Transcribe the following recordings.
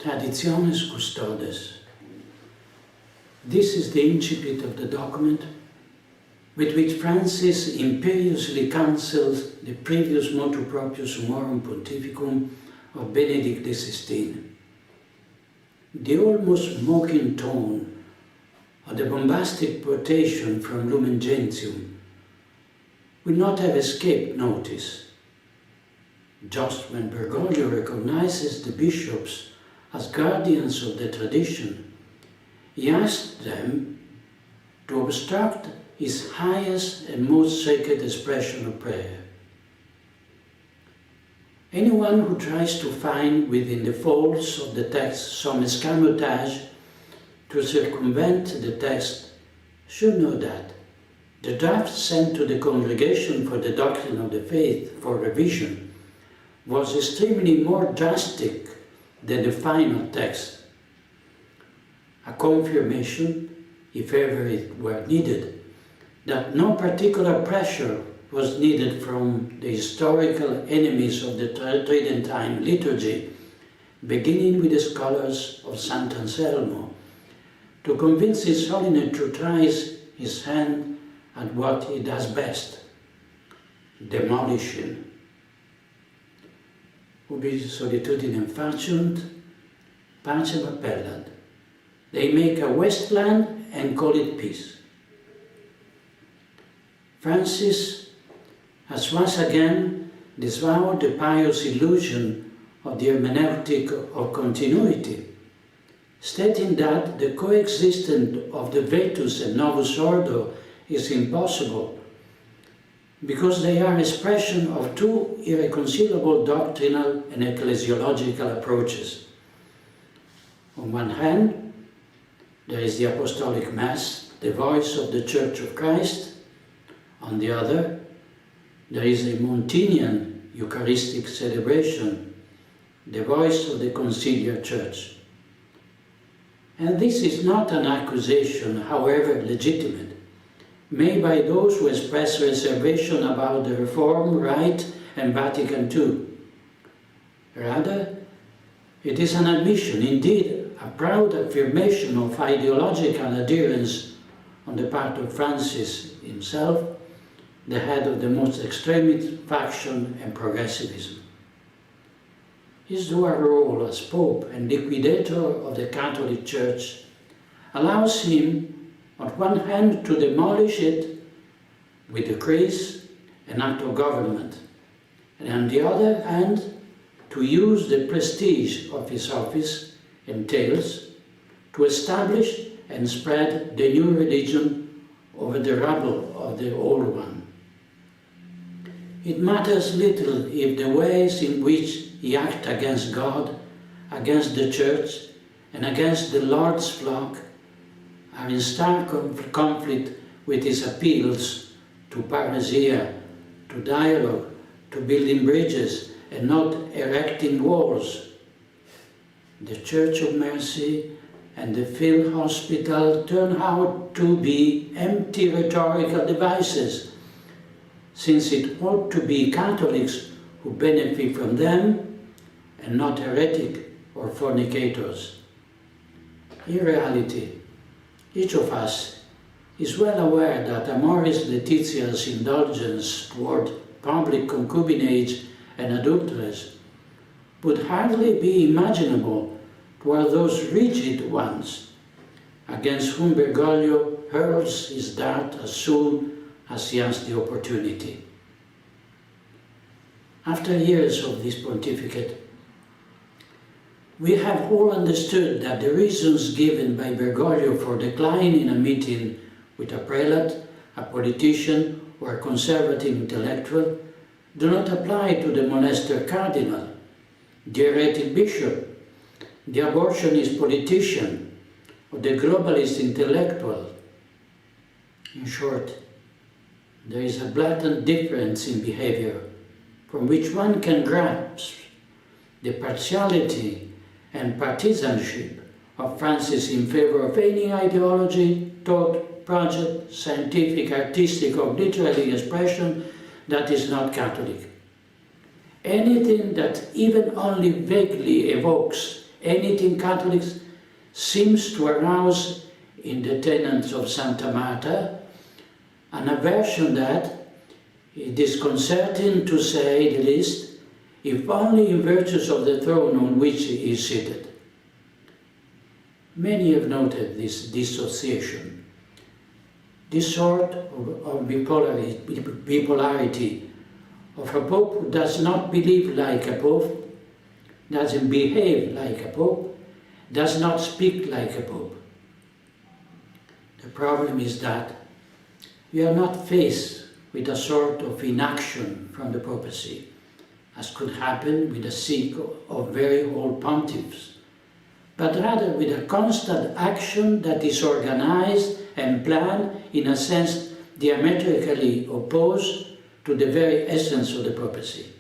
Traditionis Custodes. This is the incipit of the document with which Francis imperiously counsels the previous motu proprio summorum pontificum of Benedict XVI. The almost mocking tone of the bombastic quotation from Lumen Gentium will not have escaped notice, just when Bergoglio recognizes the bishops as guardians of the tradition. He asked them to obstruct his highest and most sacred expression of prayer. Anyone who tries to find within the folds of the text some escamotage to circumvent the text should know that the draft sent to the Congregation for the Doctrine of the Faith for revision was extremely more drastic than the final text. A confirmation, if ever it were needed, that no particular pressure was needed from the historical enemies of the Tridentine liturgy, beginning with the scholars of Sant Anselmo, to convince His Holiness to try his hand at what he does best, demolishing. Ubi solitudinem faciunt, pacem appellant. They make a wasteland and call it peace. Francis has once again disavowed the pious illusion of the hermeneutic of continuity, stating that the coexistence of the Vetus and Novus Ordo is impossible because they are expression of two irreconcilable doctrinal and ecclesiological approaches. On one hand, there is the Apostolic Mass, the voice of the Church of Christ. On the other, there is a Montinian Eucharistic celebration, the voice of the Conciliar Church. And this is not an accusation, however legitimate, made by those who express reservation about the Reform, Rite, and Vatican II. Rather, it is an admission, indeed a proud affirmation of ideological adherence on the part of Francis himself, the head of the most extremist faction and progressivism. His dual role as Pope and liquidator of the Catholic Church allows him, on one hand, to demolish it with decrees and act of government, and on the other hand, to use the prestige of his office entails to establish and spread the new religion over the rubble of the old one. It matters little if the ways in which he acts against God, against the Church, and against the Lord's flock are in stark conflict with his appeals to parousia, to dialogue, to building bridges, and not erecting walls. The Church of Mercy and the Field Hospital turn out to be empty rhetorical devices, since it ought to be Catholics who benefit from them and not heretic or fornicators. In reality, each of us is well aware that Amoris Laetitia's indulgence toward public concubinage and adulterers would hardly be imaginable toward those rigid ones against whom Bergoglio hurls his dart as soon as he has the opportunity. After years of this pontificate, we have all understood that the reasons given by Bergoglio for declining a meeting with a prelate, a politician, or a conservative intellectual do not apply to the molester cardinal, the heretic bishop, the abortionist politician, or the globalist intellectual. In short, there is a blatant difference in behavior from which one can grasp the partiality and partisanship of Francis in favor of any ideology, thought, project, scientific, artistic, or literary expression that is not Catholic. Anything that even only vaguely evokes anything Catholics seems to arouse in the tenets of Santa Marta an aversion that, it is disconcerting to say the least, if only in virtues of the throne on which he is seated. Many have noted this dissociation, this sort of bipolarity of a pope who does not believe like a pope, doesn't behave like a pope, does not speak like a pope. The problem is that we are not faced with a sort of inaction from the papacy, as could happen with a sick or very old pontiffs, but rather with a constant action that is organized and planned in a sense diametrically opposed to the very essence of the papacy.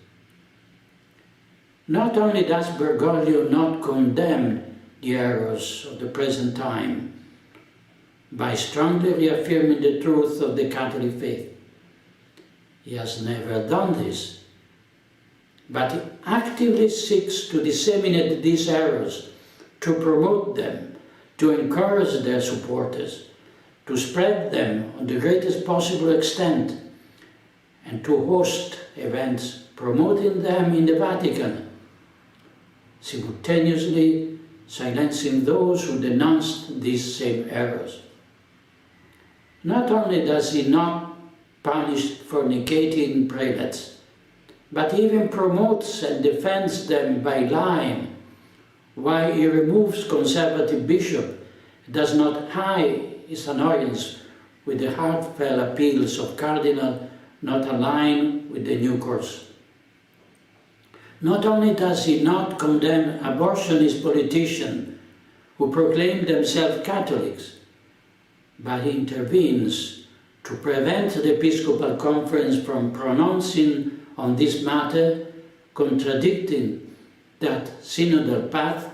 Not only does Bergoglio not condemn the errors of the present time by strongly reaffirming the truth of the Catholic faith, he has never done this, but he actively seeks to disseminate these errors, to promote them, to encourage their supporters, to spread them on the greatest possible extent, and to host events promoting them in the Vatican, simultaneously silencing those who denounced these same errors. Not only does he not punish fornicating prelates, but even promotes and defends them by lying, while he removes conservative bishops, does not hide his annoyance with the heartfelt appeals of cardinals not aligned with the new course. Not only does he not condemn abortionist politicians who proclaim themselves Catholics, but he intervenes to prevent the Episcopal Conference from pronouncing on this matter, contradicting that synodal path,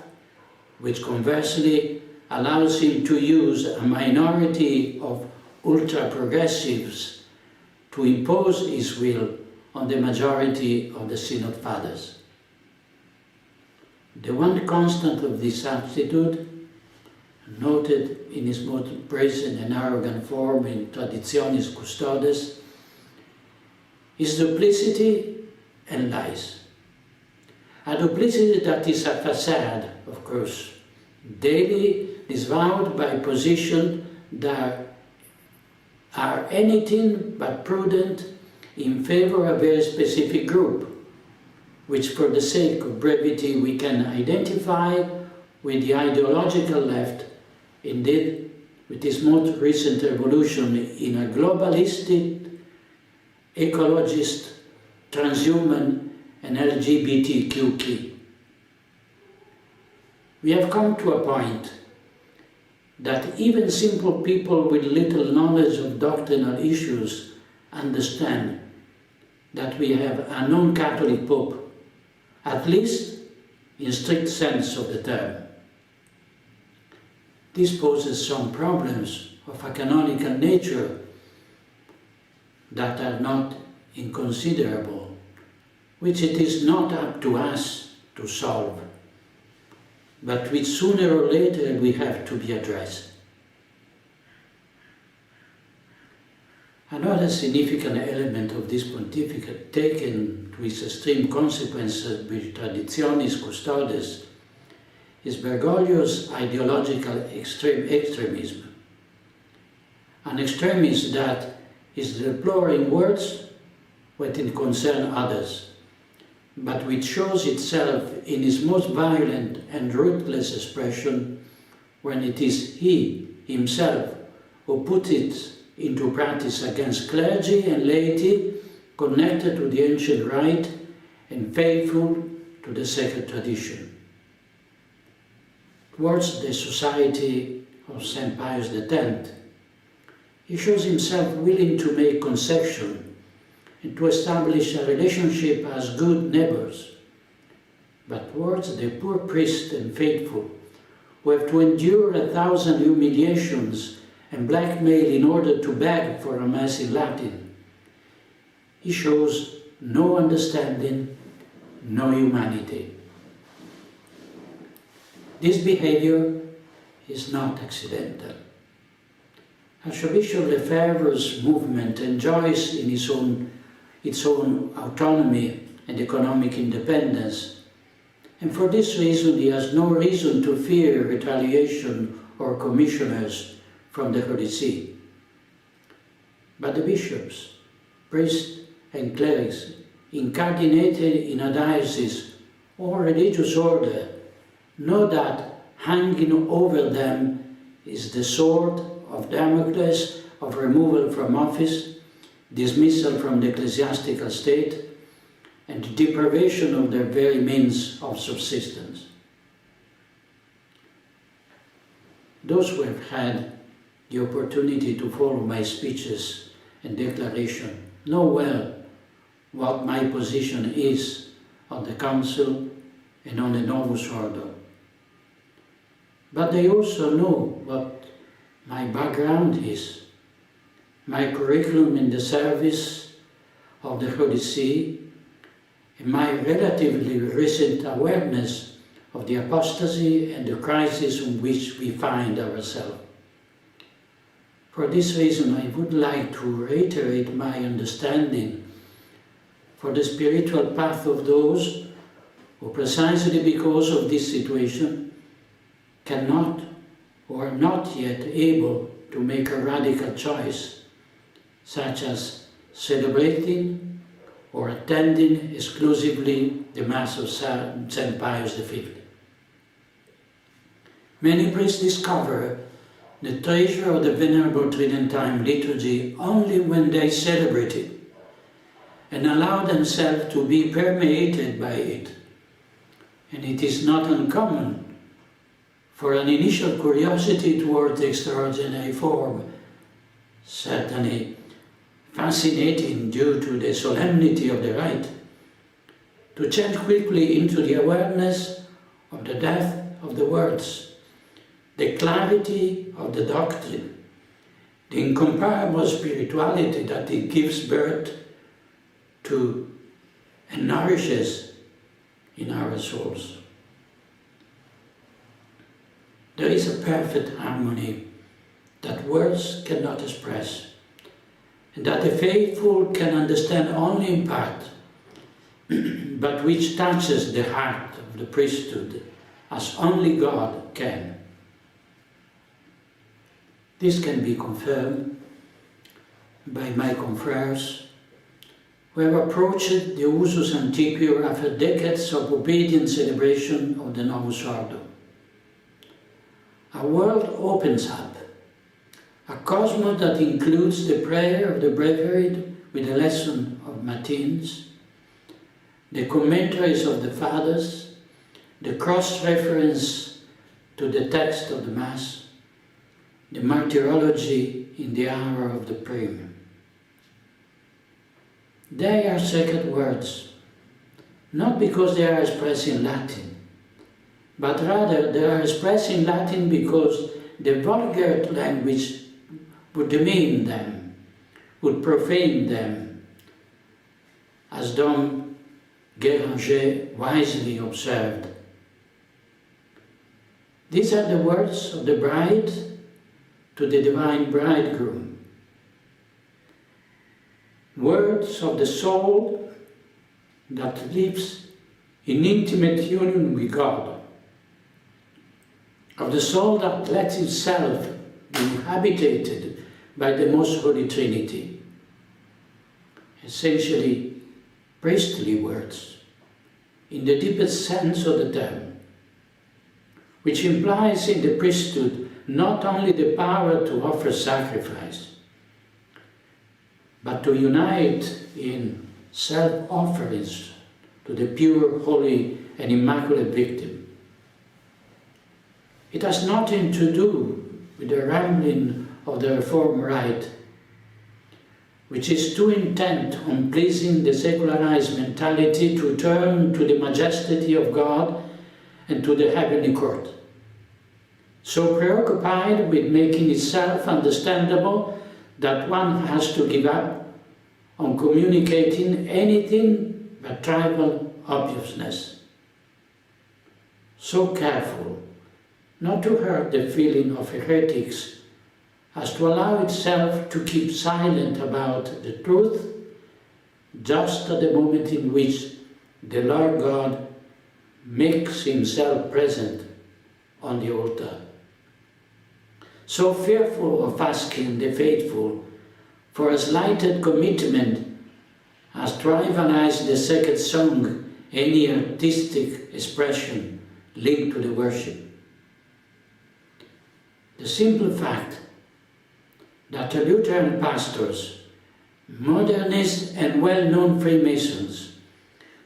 which conversely allows him to use a minority of ultra-progressives to impose his will on the majority of the Synod Fathers. The one constant of this attitude, noted in his most brazen and arrogant form in Traditionis Custodes, is duplicity and lies. A duplicity that is a facade, of course, daily disavowed by positions that are anything but prudent in favor of a very specific group, which for the sake of brevity we can identify with the ideological left, indeed with its most recent evolution in a globalistic, ecologist, transhuman and LGBTQ key. We have come to a point that even simple people with little knowledge of doctrinal issues understand that we have a non-Catholic Pope, at least in strict sense of the term. This poses some problems of a canonical nature that are not inconsiderable, which it is not up to us to solve, but which sooner or later we have to be addressed. Another significant element of this pontificate, taken to its extreme consequences with Traditionis Custodes, is Bergoglio's ideological extremism. An extremism that is deploring words when it concerns others, but which shows itself in its most violent and ruthless expression when it is he himself who puts it into practice against clergy and laity connected to the ancient rite and faithful to the sacred tradition. Towards the Society of St. Pius X, he shows himself willing to make concession and to establish a relationship as good neighbors, but towards the poor priest and faithful who have to endure 1,000 humiliations and blackmail in order to beg for a Mass in Latin, he shows no understanding, no humanity. This behavior is not accidental. Archbishop Lefebvre's movement enjoys in its own autonomy and economic independence, and for this reason he has no reason to fear retaliation or commissioners from the Holy See. But the bishops, priests and clerics incardinated in a diocese or religious order know that hanging over them is the sword of Damocles of removal from office, dismissal from the ecclesiastical state, and deprivation of their very means of subsistence. Those who have had the opportunity to follow my speeches and declaration know well what my position is on the Council and on the Novus Ordo. But they also know what my background is, my curriculum in the service of the Holy See, and my relatively recent awareness of the apostasy and the crisis in which we find ourselves. For this reason, I would like to reiterate my understanding for the spiritual path of those who, precisely because of this situation, cannot or are not yet able to make a radical choice, such as celebrating or attending exclusively the Mass of St. Pius V. Many priests discover the treasure of the Venerable Tridentine liturgy only when they celebrate it and allow themselves to be permeated by it. And it is not uncommon for an initial curiosity towards the extraordinary form, certainly fascinating due to the solemnity of the rite, to change quickly into the awareness of the depth of the words, the clarity of the doctrine, the incomparable spirituality that it gives birth to and nourishes in our souls. There is a perfect harmony that words cannot express, and that the faithful can understand only in part, but which touches the heart of the priesthood as only God can. This can be confirmed by my confreres, who have approached the usus antiquor after decades of obedient celebration of the Novus Ordo. A world opens up, a cosmos that includes the prayer of the breviary with the lesson of Matins, the commentaries of the Fathers, the cross-reference to the text of the Mass, the martyrology in the hour of the prayer. They are sacred words, not because they are expressed in Latin, but rather they are expressed in Latin because the vulgar language would demean them, would profane them, as Dom Guéranger wisely observed. These are the words of the bride to the divine bridegroom, words of the soul that lives in intimate union with God, of the soul that lets itself be inhabited by the Most Holy Trinity. Essentially, priestly words, in the deepest sense of the term, which implies in the priesthood not only the power to offer sacrifice, but to unite in self-offerings to the pure, holy, and immaculate victim. It has nothing to do with the rambling of the Reformed rite, which is too intent on pleasing the secularized mentality to turn to the majesty of God and to the heavenly court. So preoccupied with making itself understandable that one has to give up on communicating anything but trivial obviousness. So careful not to hurt the feeling of heretics, as to allow itself to keep silent about the truth just at the moment in which the Lord God makes himself present on the altar. So fearful of asking the faithful for a slighted commitment as to rivalize the sacred song any artistic expression linked to the worship. The simple fact that the Lutheran pastors, modernists and well-known Freemasons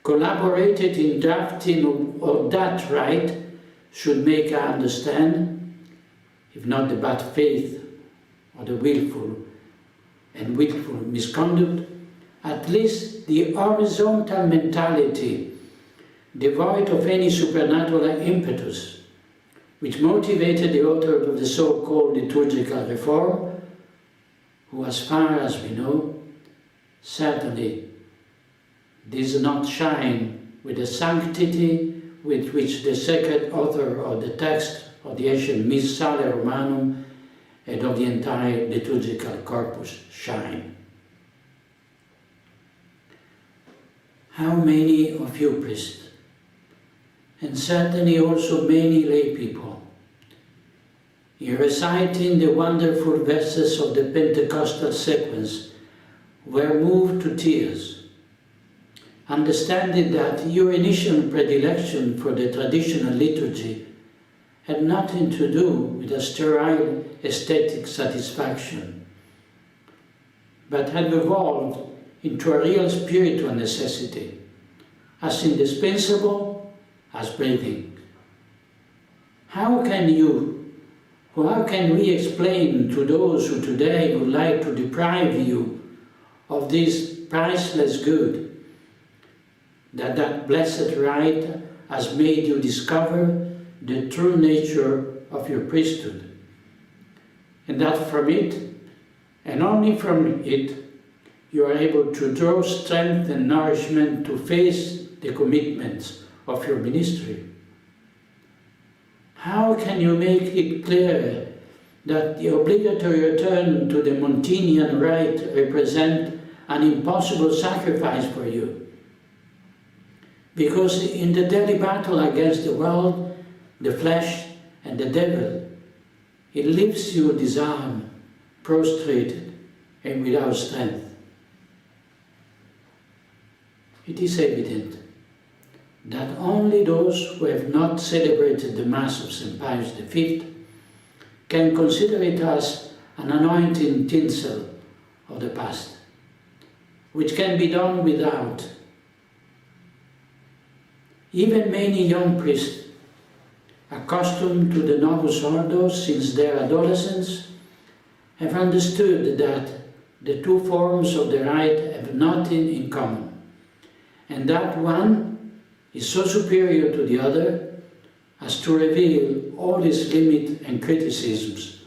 collaborated in drafting of that rite should make us understand, if not the bad faith or the willful misconduct, at least the horizontal mentality devoid of any supernatural impetus, which motivated the author of the so-called liturgical reform, who, as far as we know, certainly does not shine with the sanctity with which the sacred author of the text of the ancient Missale Romanum and of the entire liturgical corpus shine. How many of you priests, and certainly also many lay people, in reciting the wonderful verses of the Pentecostal sequence, were moved to tears, understanding that your initial predilection for the traditional liturgy had nothing to do with a sterile aesthetic satisfaction, but had evolved into a real spiritual necessity, as indispensable as breathing. How can we explain to those who today would like to deprive you of this priceless good, that blessed rite has made you discover the true nature of your priesthood, and that from it, and only from it, you are able to draw strength and nourishment to face the commitments of your ministry? How can you make it clear that the obligatory return to the Montinian rite represents an impossible sacrifice for you? Because in the daily battle against the world, the flesh and the devil, it leaves you disarmed, prostrated, and without strength. It is evident that only those who have not celebrated the Mass of St. Pius V can consider it as an anointing tinsel of the past, which can be done without. Even many young priests, accustomed to the Novus Ordo since their adolescence, have understood that the two forms of the rite have nothing in common, and that one is so superior to the other as to reveal all its limits and criticisms,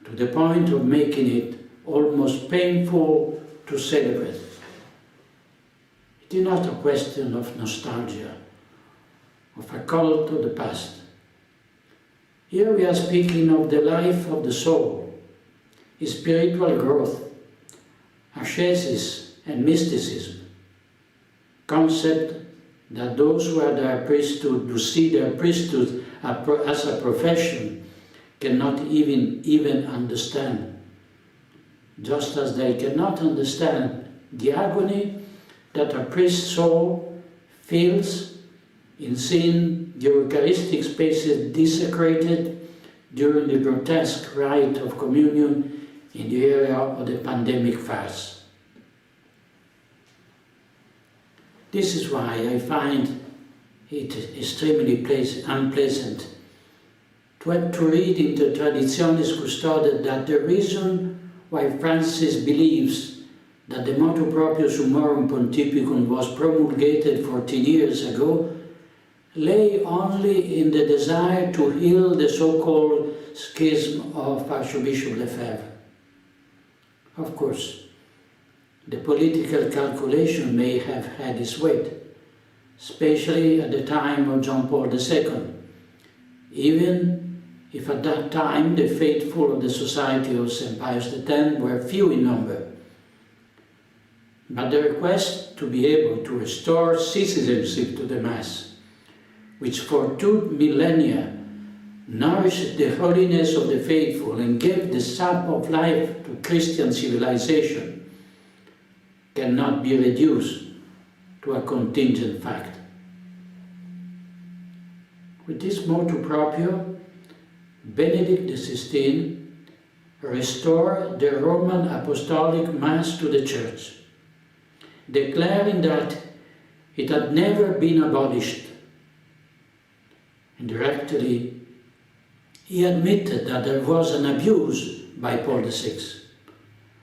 to the point of making it almost painful to celebrate. It is not a question of nostalgia, of a cult of the past. Here we are speaking of the life of the soul, its spiritual growth, ascesis and mysticism, concept that those who are their priesthood, who see their priesthood as a profession, cannot even understand, just as they cannot understand the agony that a priest's soul feels in seeing the Eucharistic spaces desecrated during the grotesque rite of communion in the era of the pandemic farce. This is why I find it extremely unpleasant to have to read in the Traditionis Custodes that the reason why Francis believes that the motu proprio Summorum Pontificum was promulgated 14 years ago lay only in the desire to heal the so-called schism of Archbishop Lefebvre. Of course, the political calculation may have had its weight, especially at the time of John Paul II, even if at that time the faithful of the Society of St. Pius X were few in number. But the request to be able to restore citizenship to the Mass, which for 2 millennia nourished the holiness of the faithful and gave the sap of life to Christian civilization, cannot be reduced to a contingent fact. With this motu proprio, Benedict XVI restored the Roman Apostolic Mass to the Church, declaring that it had never been abolished. Indirectly, he admitted that there was an abuse by Paul VI,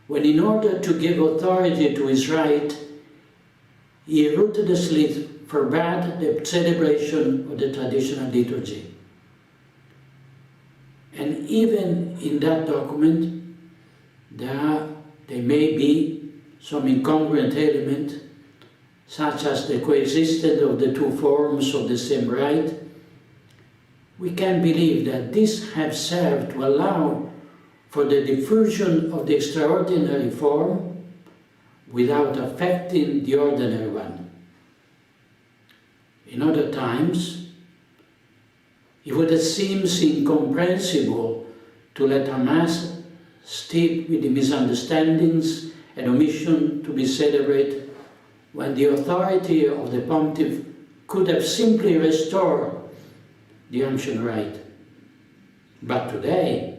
when in order to give authority to his rite, he ruthlessly forbade the celebration of the traditional liturgy. And even in that document, there may be some incongruent element, such as the coexistence of the two forms of the same rite. We can believe that this has served to allow for the diffusion of the extraordinary form without affecting the ordinary one. In other times, it would have seemed incomprehensible to let a Mass steeped with the misunderstandings and omission to be celebrated when the authority of the Pontiff could have simply restored the ancient rite. But today,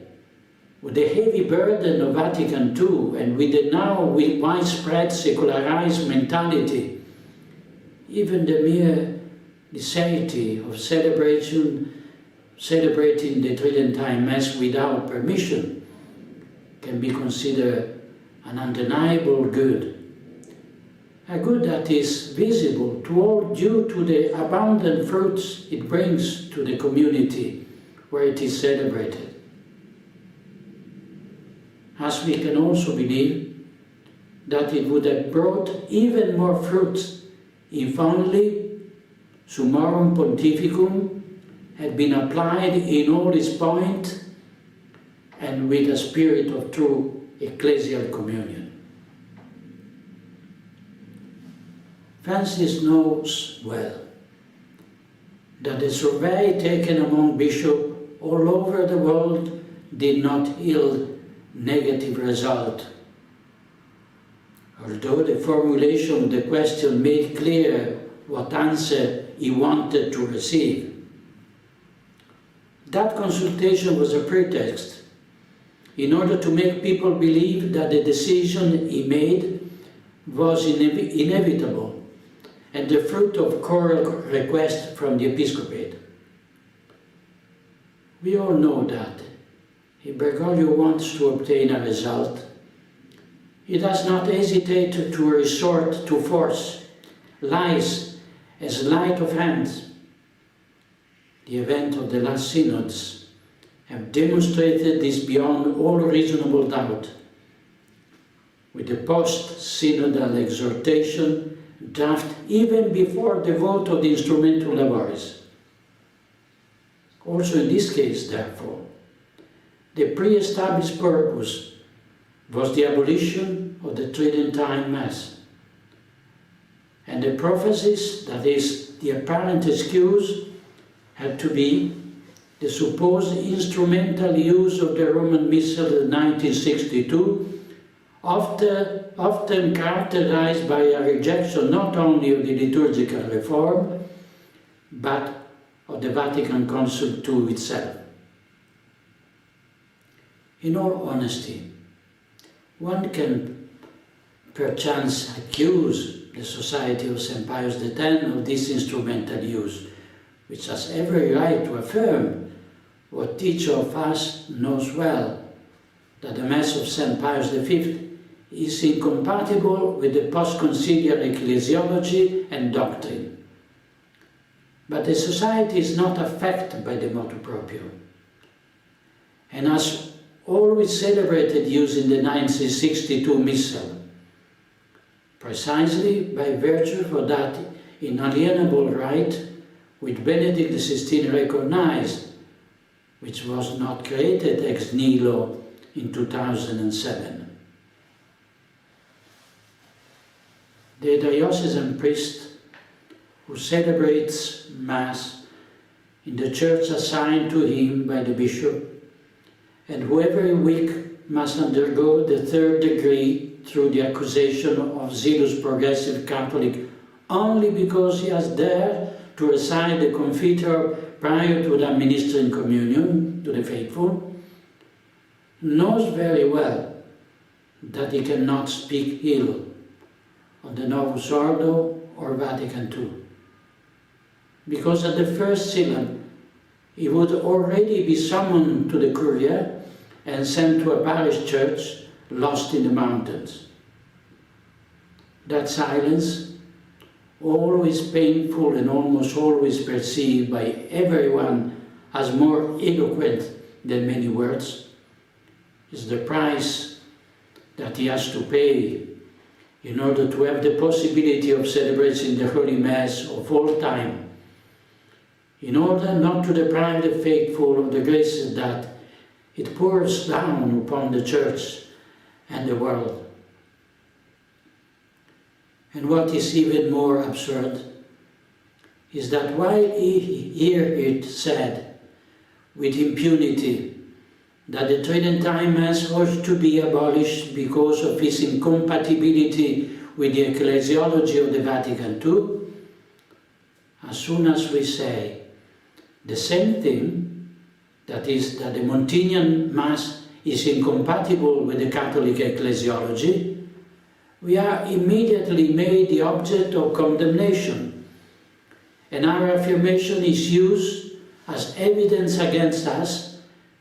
with the heavy burden of Vatican II and with the now widespread secularized mentality, even the mere necessity of celebrating the Tridentine Mass without permission can be considered an undeniable good. A good that is visible to all due to the abundant fruits it brings to the community where it is celebrated. As we can also believe that it would have brought even more fruits if only Summorum Pontificum had been applied in all its point and with a spirit of true ecclesial communion. Francis knows well that the survey taken among bishops all over the world did not yield negative result. Although the formulation of the question made clear what answer he wanted to receive. That consultation was a pretext in order to make people believe that the decision he made was inevitable and the fruit of choral request from the episcopate. We all know that if Bergoglio wants to obtain a result, he does not hesitate to resort to force, lies as sleight of hand. The event of the last synods have demonstrated this beyond all reasonable doubt, with the post-synodal exhortation draft even before the vote of the Instrumentum Laboris. Also in this case, therefore, the pre-established purpose was the abolition of the Tridentine Mass, and the prophecies, that is, the apparent excuse, had to be the supposed instrumental use of the Roman Missal of 1962, often characterized by a rejection not only of the liturgical reform, but of the Vatican Council II itself. In all honesty, one can perchance accuse the Society of St. Pius X of this instrumental use, which has every right to affirm what each of us knows well, that the Mass of St. Pius V is incompatible with the post-conciliar ecclesiology and doctrine. But the Society is not affected by the motu proprio, and has always celebrated using the 1962 Missal, precisely by virtue of that inalienable right which Benedict XVI recognized which was not created ex nihilo in 2007. The diocesan priest who celebrates Mass in the church assigned to him by the bishop, and who every week must undergo the third degree through the accusation of zealous progressive Catholic only because he has dared to recite the Confiteor prior to administering communion to the faithful, knows very well that he cannot speak ill of the Novus Ordo or Vatican II, because at the first syllable he would already be summoned to the Curia and sent to a parish church lost in the mountains. That silence, always painful and almost always perceived by everyone as more eloquent than many words, is the price that he has to pay in order to have the possibility of celebrating the Holy Mass of all time, in order not to deprive the faithful of the graces that it pours down upon the Church and the world. And what is even more absurd is that while he hear it said with impunity that the Tridentine Mass was to be abolished because of its incompatibility with the ecclesiology of the Vatican II, as soon as we say the same thing, that is, that the Montinian Mass is incompatible with the Catholic ecclesiology, we are immediately made the object of condemnation, and our affirmation is used as evidence against us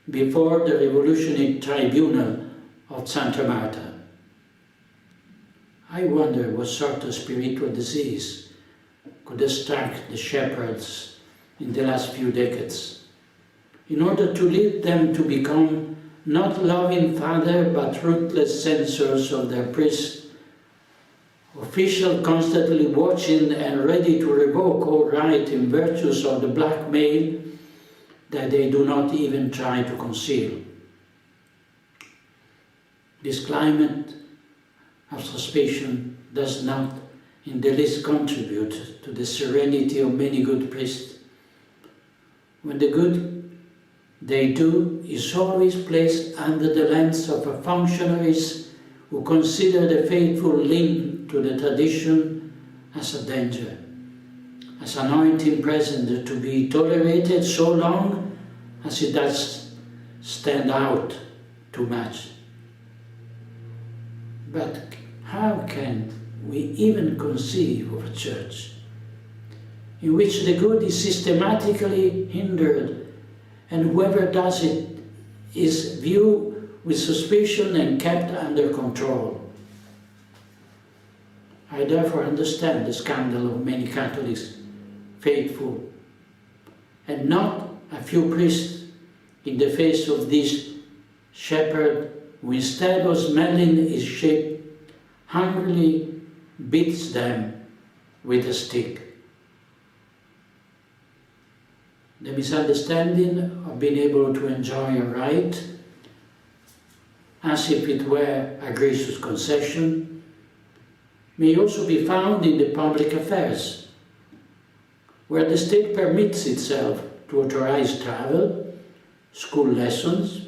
before the revolutionary tribunal of Santa Marta. I wonder what sort of spiritual disease could have struck the shepherds in the last few decades, in order to lead them to become not loving father but ruthless censors of their priests, official constantly watching and ready to revoke all right in virtues of the blackmail that they do not even try to conceal. This climate of suspicion does not in the least contribute to the serenity of many good priests, when the good they do is always placed under the lens of functionaries who consider the faithful link to the tradition as a danger, as anointing present to be tolerated so long as it does stand out too much. But how can we even conceive of a church in which the good is systematically hindered, and whoever does it is viewed with suspicion and kept under control? I therefore understand the scandal of many Catholics faithful, and not a few priests in the face of this shepherd who, instead of smelling his sheep, hungrily beats them with a stick. The misunderstanding of being able to enjoy a rite as if it were a gracious concession may also be found in the public affairs, where the state permits itself to authorize travel, school lessons,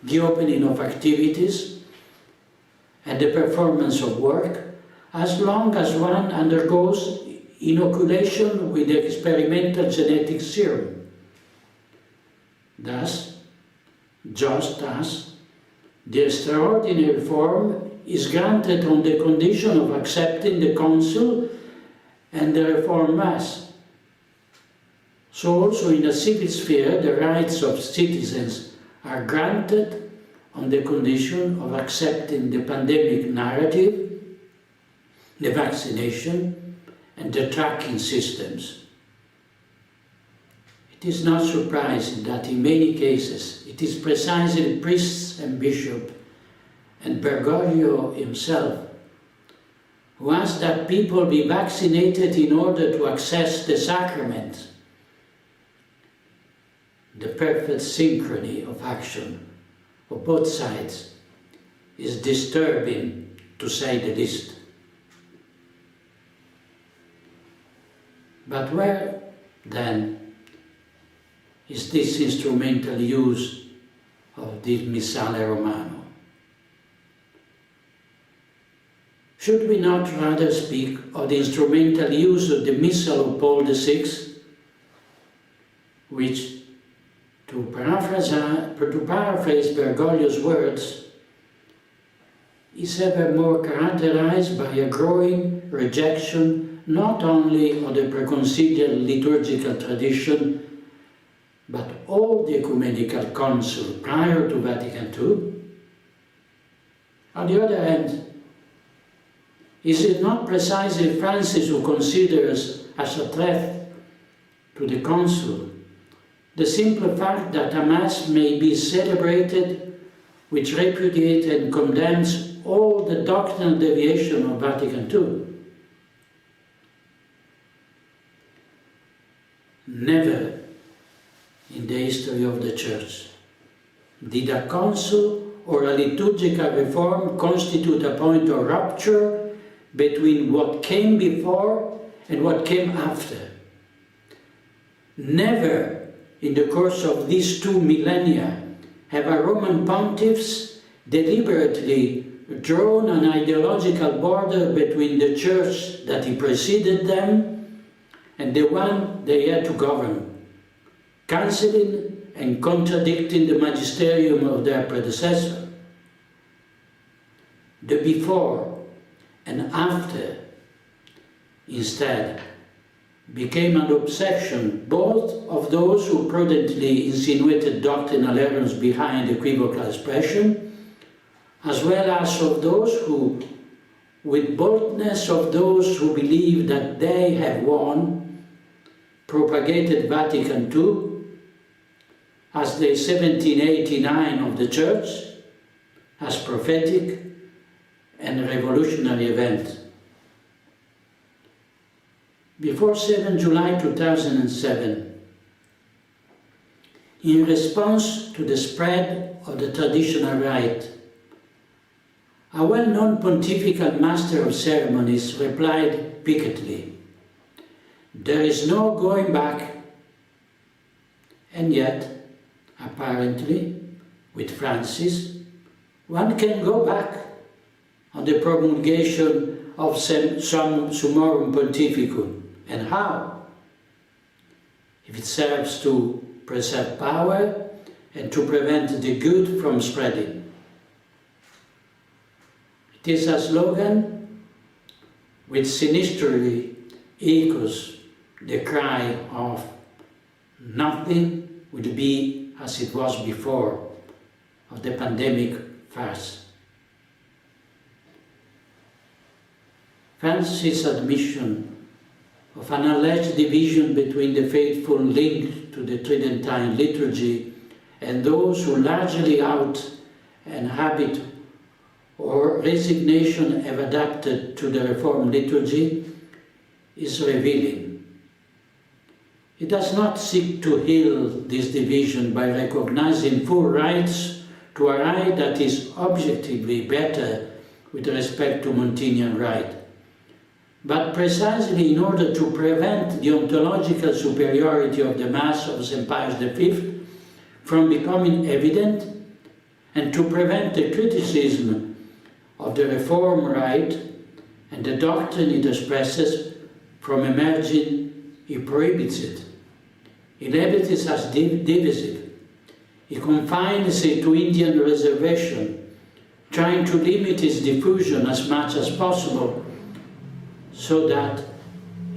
the opening of activities, and the performance of work, as long as one undergoes inoculation with the experimental genetic serum. Thus, just as the extraordinary form is granted on the condition of accepting the Council and the Reformed Mass, so also in the civil sphere the rights of citizens are granted on the condition of accepting the pandemic narrative, the vaccination, and the tracking systems. It is not surprising that in many cases it is precisely priests and bishops and Bergoglio himself who ask that people be vaccinated in order to access the sacrament. the perfect synchrony of action of both sides is disturbing, to say the least. But where, then, is this instrumental use of this Missale Romano? Should we not rather speak of the instrumental use of the Missal of Paul VI, which, to paraphrase Bergoglio's words, is ever more characterized by a growing rejection not only of the preconciliar liturgical tradition, but all the ecumenical council prior to Vatican II? On the other hand, is it not precisely Francis who considers as a threat to the council the simple fact that a Mass may be celebrated which repudiates and condemns all the doctrinal deviation of Vatican II? Never in the history of the Church did a council or a liturgical reform constitute a point of rupture between what came before and what came after. Never in the course of these 2 millennia have a Roman pontiffs deliberately drawn an ideological border between the church that he preceded them and the one they had to govern, cancelling and contradicting the magisterium of their predecessor. The before and after, instead, became an obsession both of those who prudently insinuated doctrinal errors behind equivocal expression, as well as of those who, with boldness of those who believe that they have won, propagated Vatican II as the 1789 of the Church, as prophetic and revolutionary event. Before 7 July 2007, in response to the spread of the traditional rite, a well-known pontifical master of ceremonies replied piquantly, "There is no going back." And yet, apparently, with Francis, one can go back on the promulgation of some Summorum Pontificum. And how? If it serves to preserve power and to prevent the good from spreading. It is a slogan which sinisterly echoes the cry of "nothing will be as it was before" of the pandemic farce. Francis' admission of an alleged division between the faithful linked to the Tridentine liturgy and those who largely out and habit or resignation have adapted to the Reformed liturgy is revealing. It does not seek to heal this division by recognizing full rights to a rite that is objectively better with respect to Montinian rite, but precisely in order to prevent the ontological superiority of the Mass of St. Pius V from becoming evident, and to prevent the criticism of the Reform rite and the doctrine it expresses from emerging. He prohibits it. He labels it as divisive. He confines it to Indian reservation, trying to limit its diffusion as much as possible, so that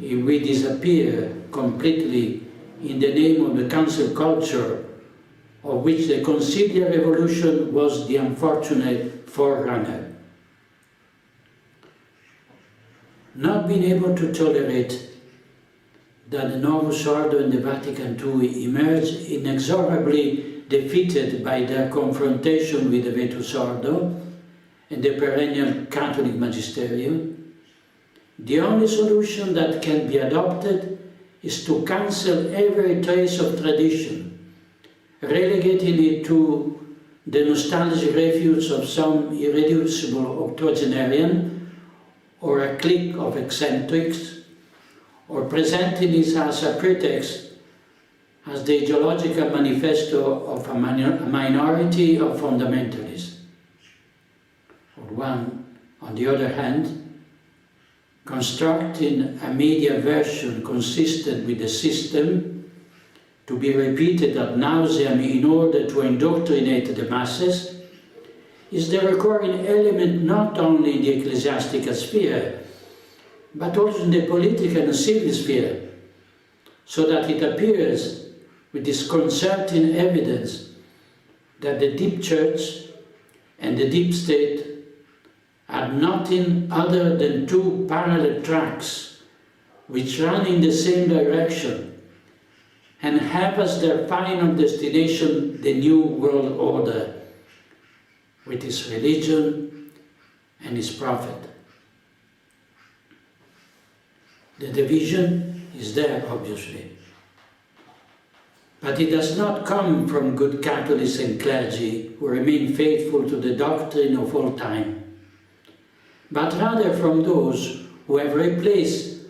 it will disappear completely in the name of the council culture of which the conciliar revolution was the unfortunate forerunner. Not being able to tolerate that the Novus Ordo and the Vatican II emerged inexorably defeated by their confrontation with the Vetus Ordo and the perennial Catholic magisterium, the only solution that can be adopted is to cancel every trace of tradition relegating it to the nostalgic refuge of some irreducible octogenarian or a clique of eccentrics, or presenting it as a pretext, as the ideological manifesto of a minority of fundamentalists. Or one, on the other hand, constructing a media version consistent with the system to be repeated ad nauseam in order to indoctrinate the masses, is the recurring element not only in the ecclesiastical sphere, but also in the political and civil sphere, so that it appears with disconcerting evidence that the deep church and the deep state are nothing other than two parallel tracks which run in the same direction and have as their final destination the new world order, with its religion and its prophet. The division is there, obviously, but it does not come from good Catholics and clergy who remain faithful to the doctrine of all time, but rather from those who have replaced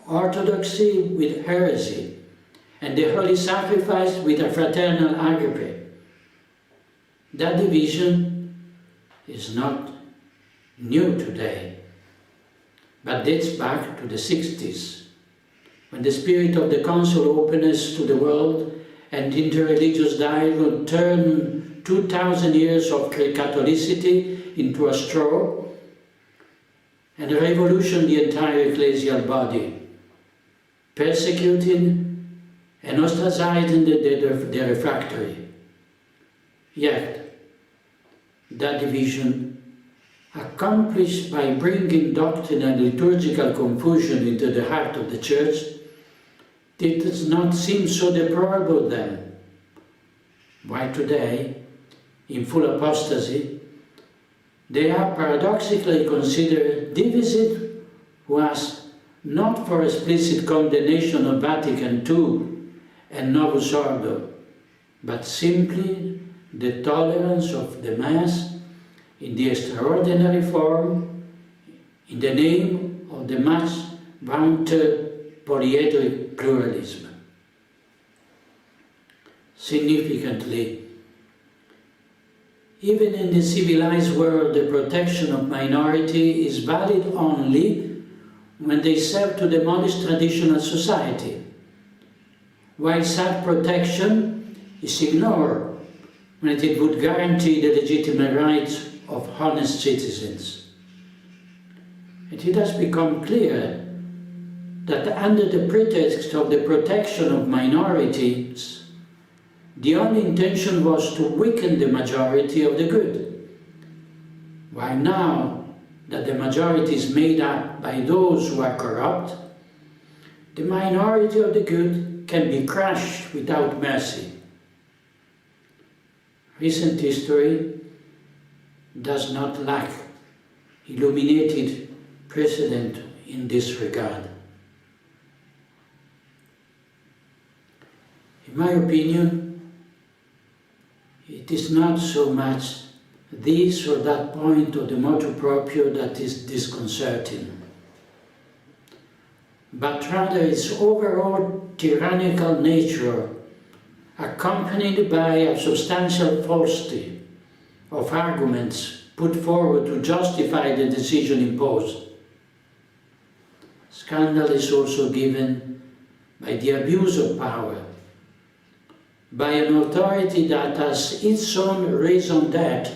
orthodoxy with heresy and the holy sacrifice with a fraternal agape. That division is not new today, but dates back to the 60s, when the spirit of the council openness to the world and interreligious dialogue turned 2,000 years of Catholicity into a straw and revolutioned the entire ecclesial body, persecuting and ostracizing the refractory. Yet, that division, accomplished by bringing doctrine and liturgical confusion into the heart of the Church, did not seem so deplorable then. Why today, in full apostasy, they are paradoxically considered divisive, was not for explicit condemnation of Vatican II and Novus Ordo, but simply the tolerance of the Mass in the extraordinary form, in the name of the much vaunted polyedric pluralism. Significantly, even in the civilized world, the protection of minority is valid only when they serve to demolish traditional society, while such protection is ignored when it would guarantee the legitimate rights of honest citizens. And it has become clear that under the pretext of the protection of minorities, the only intention was to weaken the majority of the good, while now that the majority is made up by those who are corrupt, the minority of the good can be crushed without mercy. Recent history does not lack illuminated precedent in this regard. In my opinion, it is not so much this or that point of the motu proprio that is disconcerting, but rather its overall tyrannical nature, accompanied by a substantial falsity of arguments put forward to justify the decision imposed. Scandal is also given by the abuse of power, by an authority that has its own raison d'être,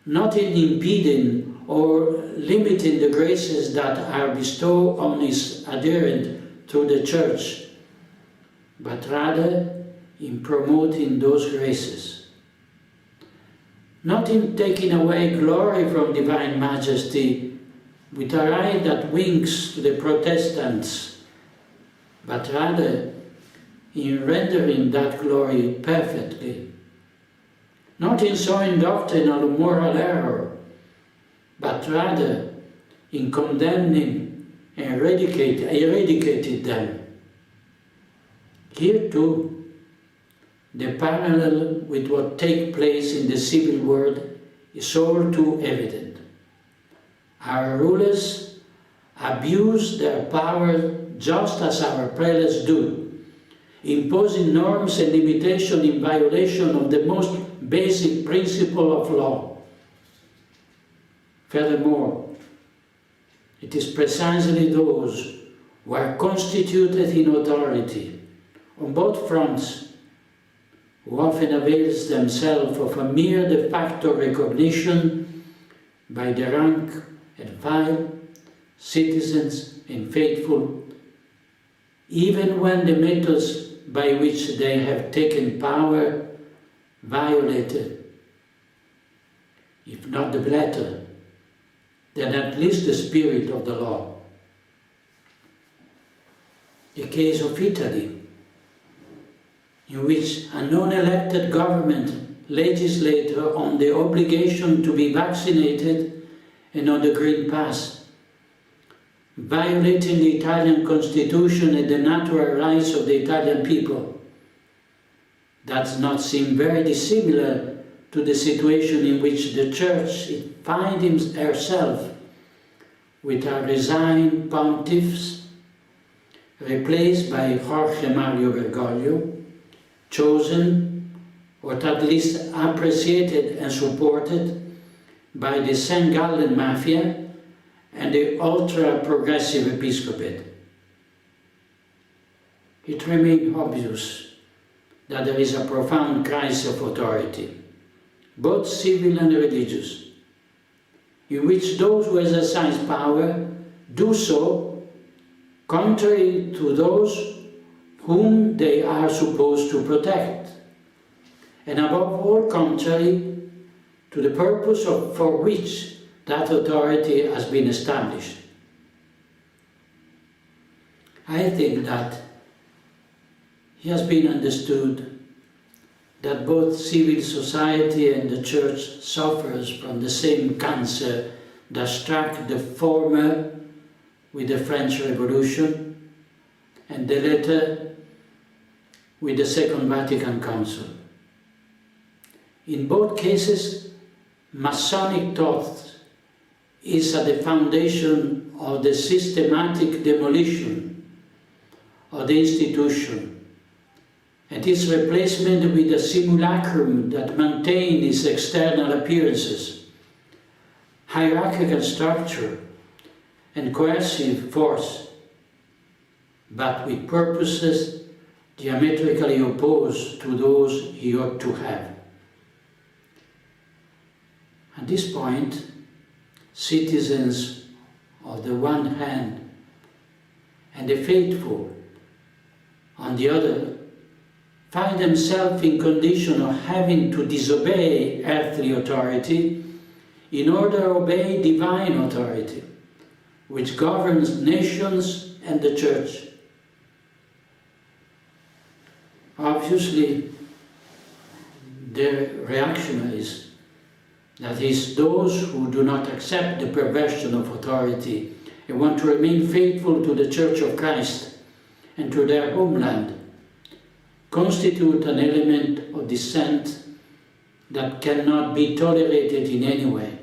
not in impeding or limiting the graces that are bestowed on its adherent through the Church, but rather in promoting those graces. Not in taking away glory from divine majesty with a right that winks to the Protestants, but rather in rendering that glory perfectly. Not in sowing doctrinal or moral error, but rather in condemning and eradicating them. Here too, the parallel with what takes place in the civil world is all too evident. Our rulers abuse their power just as our prelates do, imposing norms and limitations in violation of the most basic principle of law. Furthermore, it is precisely those who are constituted in authority on both fronts who often avails themselves of a mere de facto recognition by the rank and file, citizens and faithful, even when the methods by which they have taken power violated, if not the letter, then at least the spirit of the law. The case of Italy, in which a non-elected government legislated on the obligation to be vaccinated and on the Green Pass, violating the Italian constitution and the natural rights of the Italian people, does not seem very dissimilar to the situation in which the Church finds herself with a resigned pontiffs replaced by Jorge Mario Bergoglio, chosen or at least appreciated and supported by the St. Gallen Mafia and the ultra-progressive episcopate. It remains obvious that there is a profound crisis of authority, both civil and religious, in which those who exercise power do so contrary to those whom they are supposed to protect, and above all contrary to the purpose for which that authority has been established. I think that it has been understood that both civil society and the Church suffers from the same cancer that struck the former with the French Revolution and the latter with the Second Vatican Council. In both cases, Masonic thought is at the foundation of the systematic demolition of the institution and its replacement with a simulacrum that maintains its external appearances, hierarchical structure, and coercive force, but with purposes diametrically opposed to those he ought to have. At this point, citizens on the one hand and the faithful on the other find themselves in condition of having to disobey earthly authority in order to obey divine authority, which governs nations and the Church. Obviously, the reactionaries, that is, those who do not accept the perversion of authority and want to remain faithful to the Church of Christ and to their homeland, constitute an element of dissent that cannot be tolerated in any way,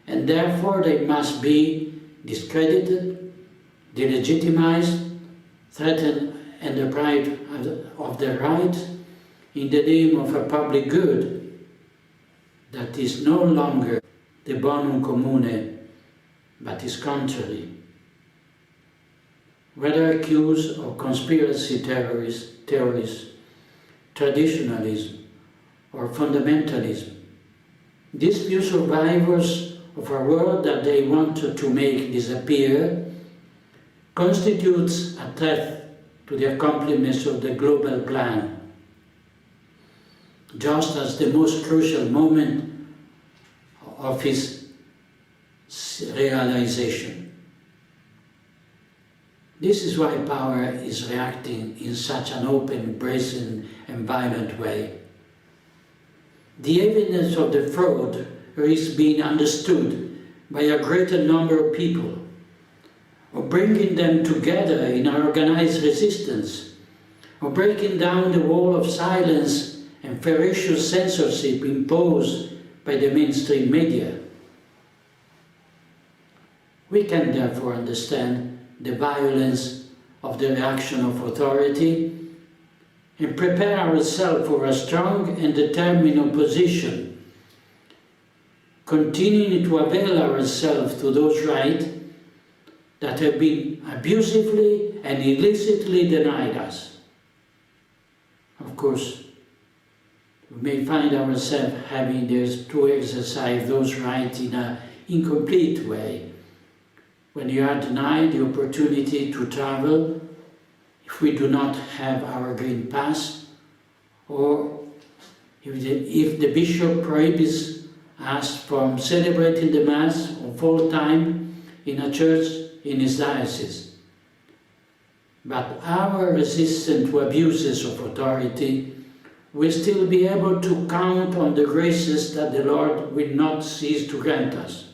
and therefore they must be discredited, delegitimized, threatened, and deprived of their rights in the name of a public good that is no longer the bonum commune, but is contrary. Whether accused of conspiracy theories, traditionalism, or fundamentalism, these few survivors of a world that they wanted to make disappear constitutes a threat to the accomplishment of the global plan, just as the most crucial moment of its realization. This is why power is reacting in such an open, brazen, and violent way. The evidence of the fraud is being understood by a greater number of people, of bringing them together in an organized resistance, or breaking down the wall of silence and ferocious censorship imposed by the mainstream media. We can therefore understand the violence of the reaction of authority and prepare ourselves for a strong and determined opposition, continuing to avail ourselves to those rights that have been abusively and illicitly denied us. Of course, we may find ourselves having to exercise those rights in an incomplete way, when you are denied the opportunity to travel if we do not have our green pass, or if the bishop prohibits us from celebrating the Mass on full time in a church in his diocese. But our resistance to abuses of authority will still be able to count on the graces that the Lord will not cease to grant us.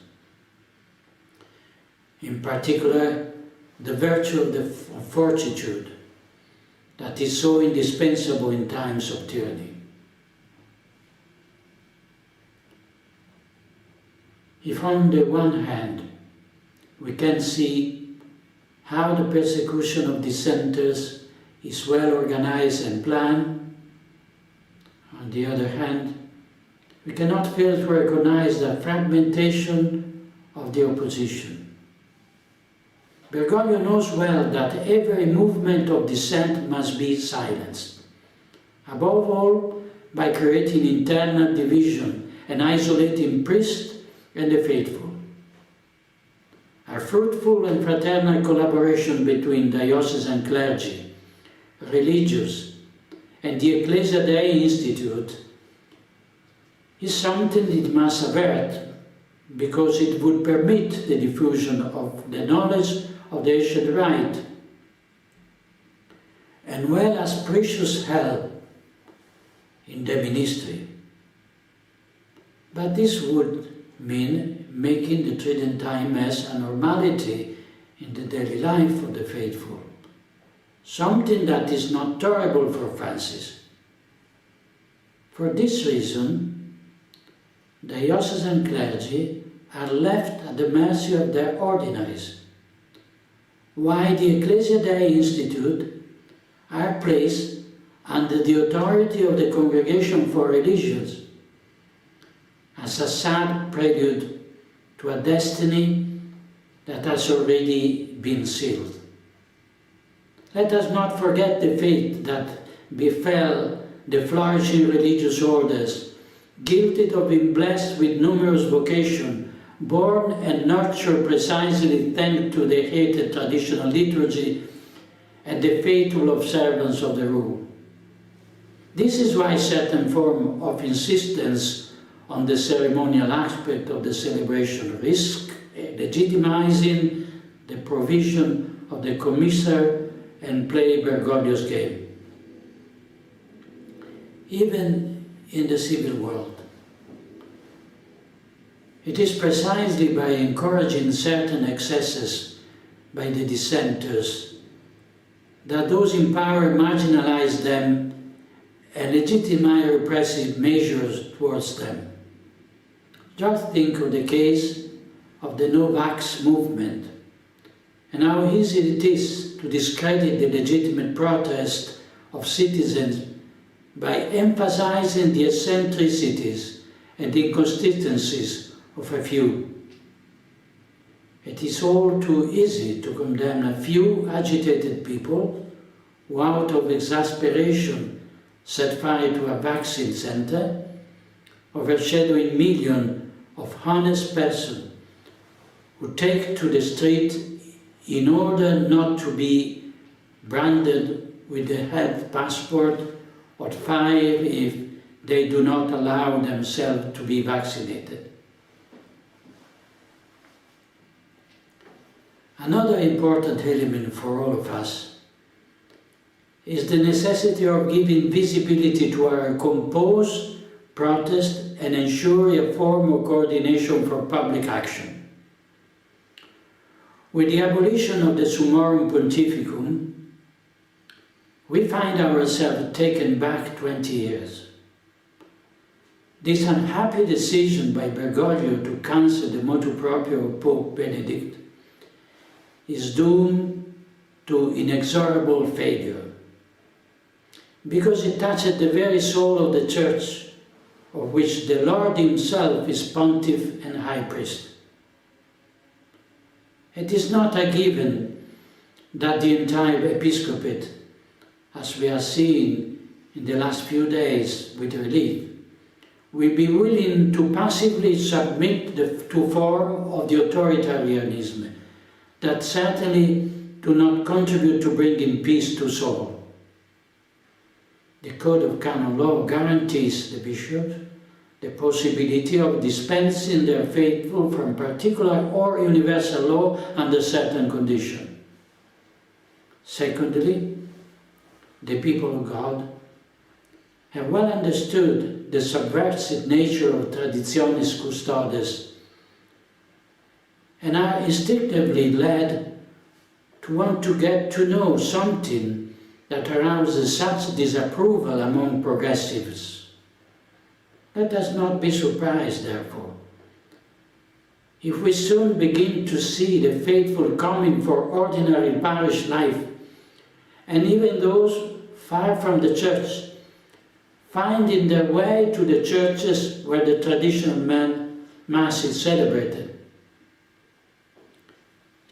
In particular, the virtue of fortitude that is so indispensable in times of tyranny. If on the one hand we can see how the persecution of dissenters is well organized and planned, on the other hand, we cannot fail to recognize the fragmentation of the opposition. Bergoglio knows well that every movement of dissent must be silenced, above all by creating internal division and isolating priests and the faithful. A fruitful and fraternal collaboration between diocesan clergy, religious, and the Ecclesia Dei Institute is something it must avert, because it would permit the diffusion of the knowledge of the ancient rite, and well as precious help in the ministry. But this would mean making the Tridentine Mass a normality in the daily life of the faithful, something that is not tolerable for Francis. For this reason, diocesan clergy are left at the mercy of their ordinaries, while the Ecclesia Dei Institute are placed under the authority of the Congregation for Religions, as a sad prelude to a destiny that has already been sealed. Let us not forget the fate that befell the flourishing religious orders, gifted of being blessed with numerous vocations, born and nurtured precisely thanks to the hated traditional liturgy and the faithful observance of the rule. This is why certain form of insistence on the ceremonial aspect of the celebration risk legitimizing the provision of the commissar and play Bergoglio's game. Even in the civil world, it is precisely by encouraging certain excesses by the dissenters that those in power marginalize them and legitimize repressive measures towards them. Just think of the case of the no-vax movement and how easy it is to discredit the legitimate protest of citizens by emphasizing the eccentricities and inconsistencies of a few. It is all too easy to condemn a few agitated people who, out of exasperation, set fire to a vaccine center, overshadowing millions of honest persons who take to the street in order not to be branded with the health passport or fined if they do not allow themselves to be vaccinated. Another important element for all of us is the necessity of giving visibility to our composed protest and ensure a form of coordination for public action. With the abolition of the Summorum Pontificum, we find ourselves taken back 20 years. This unhappy decision by Bergoglio to cancel the motu proprio of Pope Benedict is doomed to inexorable failure, because it touches the very soul of the Church, of which the Lord himself is pontiff and high priest. It is not a given that the entire episcopate, as we are seeing in the last few days with relief, will be willing to passively submit to form of the authoritarianism that certainly do not contribute to bringing peace to soul. The Code of Canon Law guarantees the bishops the possibility of dispensing their faithful from particular or universal law under certain conditions. Secondly, the people of God have well understood the subversive nature of Traditionis Custodes and are instinctively led to want to get to know something that arouses such disapproval among progressives. Let us not be surprised, therefore, if we soon begin to see the faithful coming for ordinary parish life, and even those far from the Church finding their way to the churches where the traditional Mass is celebrated.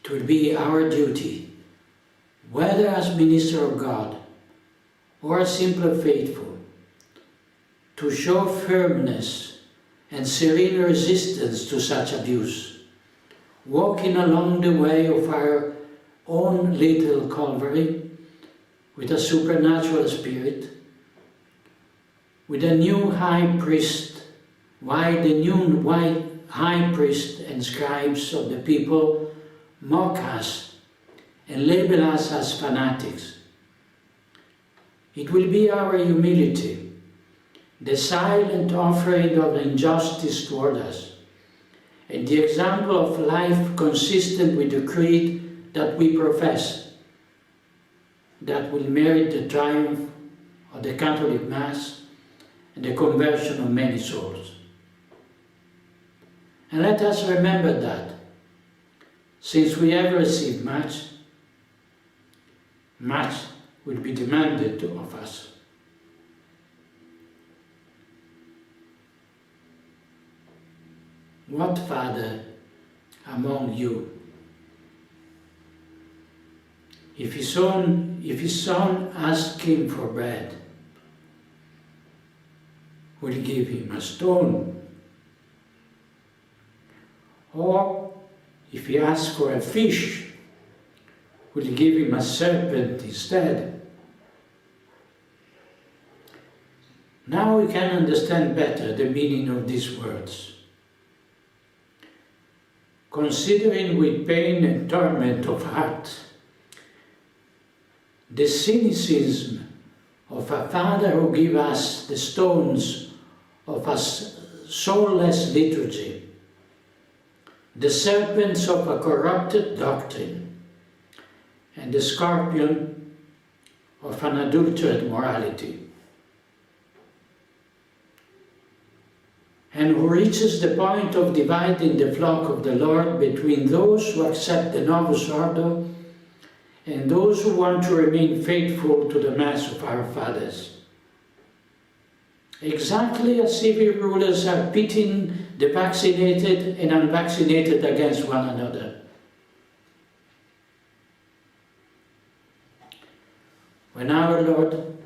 It will be our duty, whether as minister of God or as simple faithful, to show firmness and serene resistance to such abuse, walking along the way of our own little Calvary with a supernatural spirit, with a new high priest, while the new white high priest and scribes of the people mock us and label us as fanatics. It will be our humility, the silent offering of injustice toward us, and the example of life consistent with the creed that we profess, that will merit the triumph of the Catholic Mass and the conversion of many souls. And let us remember that, since we have received much, much will be demanded of us. What father among you, if his son asks him for bread, will give him a stone? Or if he asks for a fish, will give him a serpent instead? Now we can understand better the meaning of these words. Considering with pain and torment of heart the cynicism of a father who gives us the stones of a soulless liturgy, the serpents of a corrupted doctrine, and the scorpion of an adulterate morality, and who reaches the point of dividing the flock of the Lord between those who accept the Novus Ordo and those who want to remain faithful to the Mass of our fathers. Exactly as civil rulers are pitting the vaccinated and unvaccinated against one another. When our Lord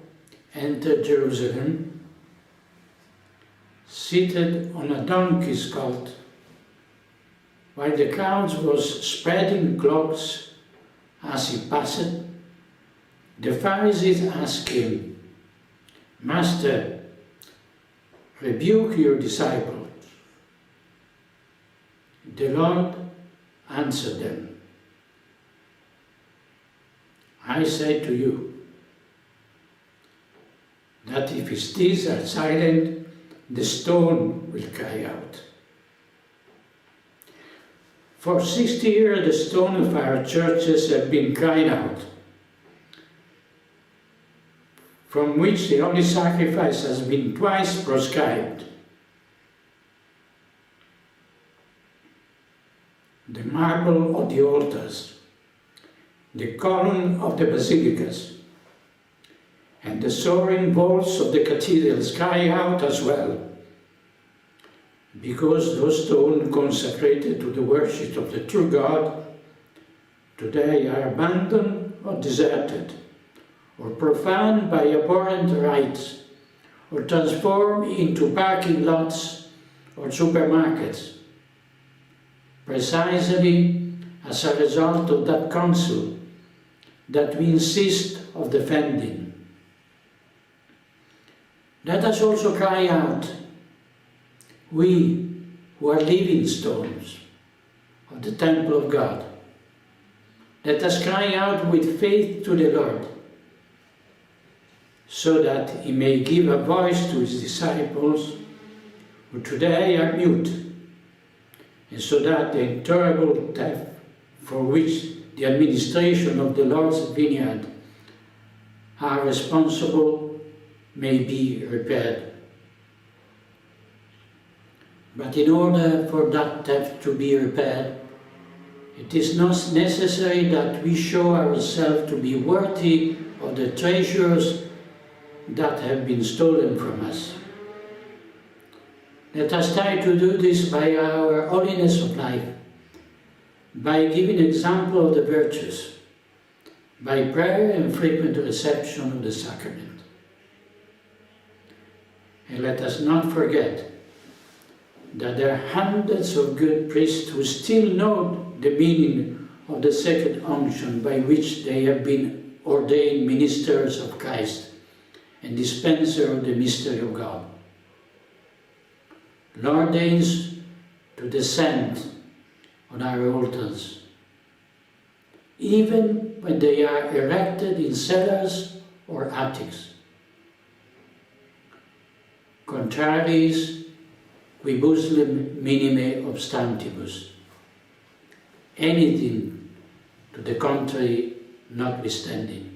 entered Jerusalem, seated on a donkey's colt, while the crowds was spreading cloaks as he passed, the Pharisees asked him, "Master, rebuke your disciples." The Lord answered them, "I say to you, that if his teeth are silent, the stone will cry out." For 60 years the stone of our churches have been crying out. from which the only sacrifice has been twice prescribed. The marble of the altars, the column of the basilicas, and the soaring vaults of the cathedrals cry out as well, because those stones consecrated to the worship of the true God today are abandoned or deserted, or profaned by abhorrent rites, or transformed into parking lots or supermarkets, precisely as a result of that counsel that we insist of defending. Let us also cry out, we who are living stones of the temple of God. Let us cry out with faith to the Lord, so that he may give a voice to his disciples who today are mute, and so that the intolerable theft for which the administration of the Lord's vineyard are responsible may be repaired. But in order for that theft to be repaired, it is not necessary that we show ourselves to be worthy of the treasures that have been stolen from us. Let us try to do this by our holiness of life, by giving example of the virtues, by prayer and frequent reception of the sacrament. And let us not forget that there are hundreds of good priests who still know the meaning of the sacred unction by which they have been ordained ministers of Christ and dispenser of the mystery of God. Lord deigns to descend on our altars, even when they are erected in cellars or attics. Contraries quibuslim minime obstantibus. Anything to the contrary notwithstanding.